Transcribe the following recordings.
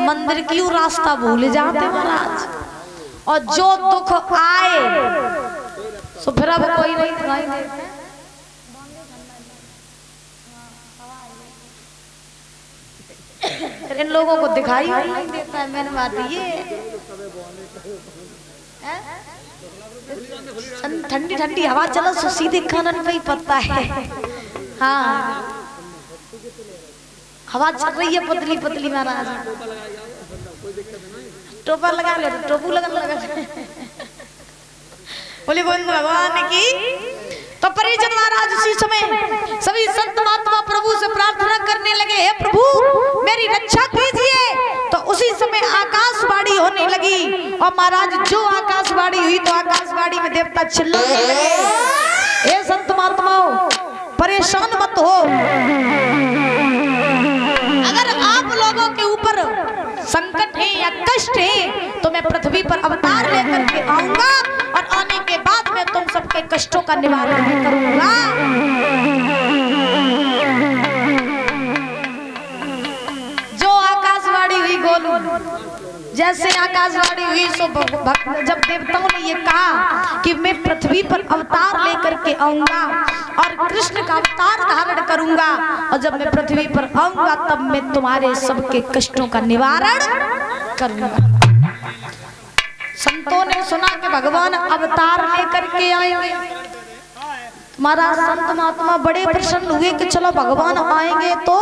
मंदिर की रास्ता भूल जाते महाराज। और जो दुख आए तो फिर अब कोई नहीं दिखाई देता। इन लोगों को दिखाई नहीं देता है। मैंने बात ये ठंडी ठंडी हवा चलो तो सीधे कानन पे ही पड़ता है। हाँ हवा चल रही है पतली पतली महाराज। टोपा लगा ले टोपू लगा बोले गोविंद भगवान की। तो परिजन महाराज उसी समय सभी संत महात्मा प्रभु से प्रार्थना करने लगे, हे प्रभु मेरी रक्षा कीजिए। तो उसी समय आकाशवाणी होने लगी और महाराज जो आकाशवाणी हुई तो आकाशवाणी में देवता चिल्लाने लगे, हे संत महात्माओं परेशान मत हो, अगर आप लोगों के ऊपर संकट है या कष्ट है तो मैं पृथ्वी पर अवतार लेकर के आऊंगा और आने के बाद मैं तुम सबके कष्टों का निवारण करूंगा। जो आकाशवाणी हुई गोलू, जैसे आकाशवाणी हुई सो जब देवताओं ने ये कहा कि मैं पृथ्वी पर अवतार लेकर के आऊंगा और कृष्ण का अवतार धारण करूंगा और जब मैं पृथ्वी पर आऊंगा तब मैं तुम्हारे सबके कष्टों का निवारण करूंगा। संतों ने सुना कि भगवान अवतार लेकर के आएंगे। महाराज संत महात्मा बड़े प्रसन्न हुए कि चलो भगवान आएंगे। तो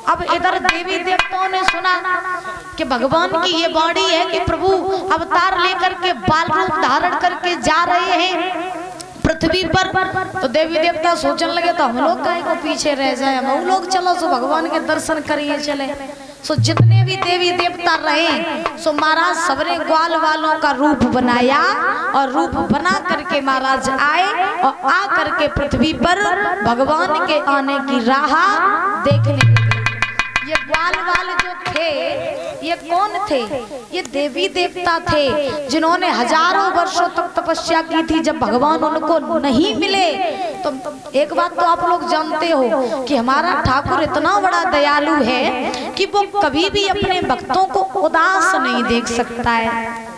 अब इधर देवी देवताओं ने सुना कि भगवान की ये वाणी है कि प्रभु अवतार लेकर के बाल रूप धारण करके जा रहे हैं पृथ्वी पर। तो देवी देवता सोचने लगे तो हम लोग काहे को पीछे रह जाए, हम लोग चलो सो भगवान के दर्शन करिए चले। सो जितने भी देवी देवता रहे सो महाराज सबने ग्वाल वालों का रूप बनाया और रूप बना करके महाराज आए और आ करके पृथ्वी पर भगवान के आने की राह देखने लगे। ये ग्वाल वाल जो थे ये कौन थे? ये देवी देवता थे जिन्होंने हजारों वर्षों तक तपस्या की थी। जब भगवान उनको नहीं मिले तो एक बात तो आप लोग जानते हो कि हमारा ठाकुर इतना बड़ा दयालु है कि वो कभी भी अपने भक्तों को उदास नहीं देख सकता है।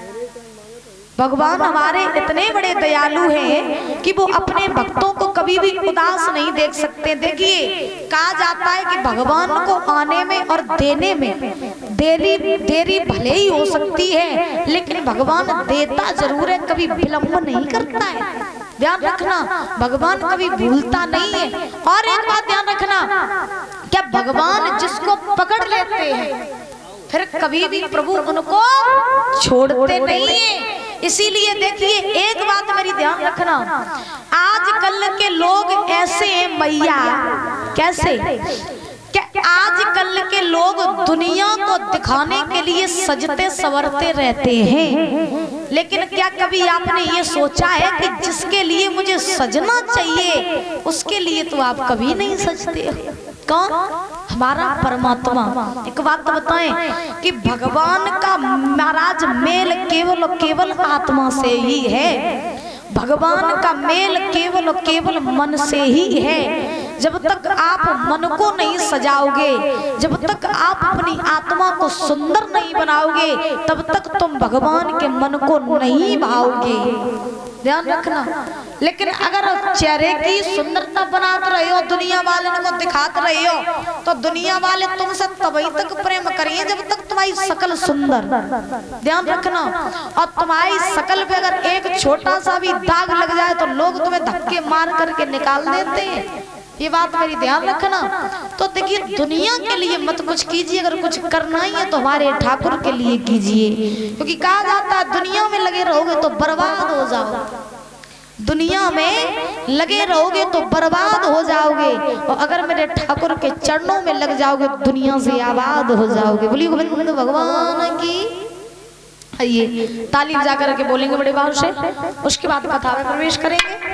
भगवान हमारे इतने बड़े दयालु हैं कि वो अपने भक्तों को कभी भी उदास नहीं देख सकते। देखिए कहा जाता है कि भगवान को आने में और देने में देरी भले ही हो सकती है लेकिन भगवान देता जरूर है, कभी विलंब नहीं करता है। ध्यान रखना भगवान कभी भूलता नहीं है। और एक बात ध्यान रखना, क्या भगवान जिसको पकड़ लेते हैं फिर कभी भी प्रभु उनको छोड़ते नहीं है। इसीलिए देखिए एक बात मेरी ध्यान रखना, आजकल के लोग ऐसे हैं मैया, कैसे क्या आजकल के लोग दुनिया को दिखाने के लिए सजते संवरते रहते हैं, लेकिन क्या कभी आपने ये सोचा है कि जिसके लिए मुझे सजना चाहिए उसके लिए तो आप कभी नहीं सजते? कौन? हमारा परमात्मा। एक बात बताएं कि भगवान का महाराज मेल केवल आत्मा से ही है। भगवान का मेल केवल मन से ही है। जब तक आप मन को नहीं सजाओगे, जब तक आप अपनी आत्मा को सुंदर नहीं बनाओगे तब तक तुम भगवान के मन को नहीं भाओगे। ध्यान रखना। लेकिन अगर चेहरे की सुंदरता बनाते रहे हो, दुनिया वाले को दिखाते रहे हो तो दुनिया वाले तुमसे तभी तक प्रेम करिए जब तक तुम्हारी शकल सुंदर। ध्यान रखना। और तुम्हारी शकल पे अगर एक छोटा सा भी दाग लग जाए तो लोग तुम्हें धक्के मार करके निकाल देते हैं। ये बात मेरी ध्यान रखना। तो देखिए दुनिया के लिए मत कुछ कीजिए, अगर कुछ करना ही है तो हमारे ठाकुर के लिए कीजिए, क्योंकि कहा जाता है दुनिया में लगे रहोगे तो बर्बाद हो जाओगे। दुनिया में लगे रहोगे तो बर्बाद हो जाओगे और अगर मेरे ठाकुर के चरणों में लग जाओगे दुनिया से आबाद हो जाओगे। बोलिए गोविंद भगवान की। आइए ताली बजा करके बोलेंगे बड़े भाव से, उसके बाद कथा में प्रवेश करेंगे।